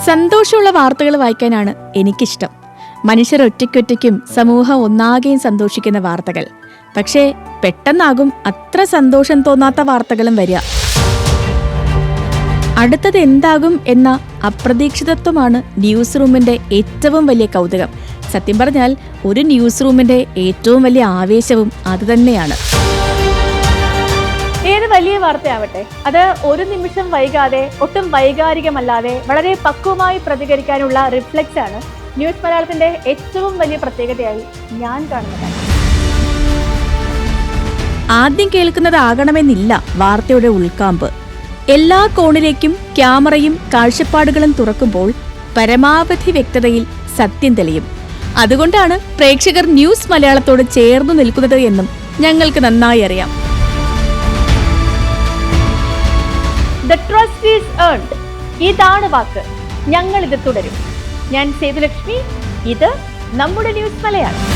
സന്തോഷമുള്ള വാർത്തകൾ വായിക്കാനാണ് എനിക്കിഷ്ടം. മനുഷ്യർ ഒറ്റയ്ക്കൊറ്റയ്ക്കും സമൂഹം ഒന്നാകെയും സന്തോഷിക്കുന്ന വാർത്തകൾ. പക്ഷേ പെട്ടെന്നാകും അത്ര സന്തോഷം തോന്നാത്ത വാർത്തകളും വരിക. അടുത്തത് എന്താകും എന്ന അപ്രതീക്ഷിതത്വമാണ് ന്യൂസ് റൂമിന്റെ ഏറ്റവും വലിയ കൗതുകം. സത്യം പറഞ്ഞാൽ ഒരു ന്യൂസ് റൂമിന്റെ ഏറ്റവും വലിയ ആവേശവും അതുതന്നെയാണ്. ഏത് വലിയ വാർത്തയാവട്ടെ, അത് ഒരു നിമിഷം വൈകാതെ, ഒട്ടും വൈകാരികമല്ലാതെ വളരെ പക്വമായി പ്രതികരിക്കാനുള്ള റിഫ്ലെക്സ് ആണ് ന്യൂസ് മലയാളത്തിന്റെ ഏറ്റവും വലിയ പ്രത്യേകതയായി ഞാൻ കാണുന്നത്. ആദ്യം കേൾക്കുന്നതാകണമെന്നില്ല വാർത്തയുടെ ഉൾക്കാമ്പ്. എല്ലാ കോണിലേക്കും ക്യാമറയും കാഴ്ചപ്പാടുകളും തുറക്കുമ്പോൾ പരമാവധി വ്യക്തതയിൽ സത്യം തെളിയും. അതുകൊണ്ടാണ് പ്രേക്ഷകർ ന്യൂസ് മലയാളത്തോട് ചേർന്നു നിൽക്കുന്നത് എന്നും ഞങ്ങൾക്ക് നന്നായി അറിയാം. The trust is earned. ഇതാണ് വാക്ക്. ഞങ്ങൾ ഇത് തുടരും. ഞാൻ സേതുലക്ഷ്മി. ഇത് നമ്മുടെ ന്യൂസ് മലയാളം.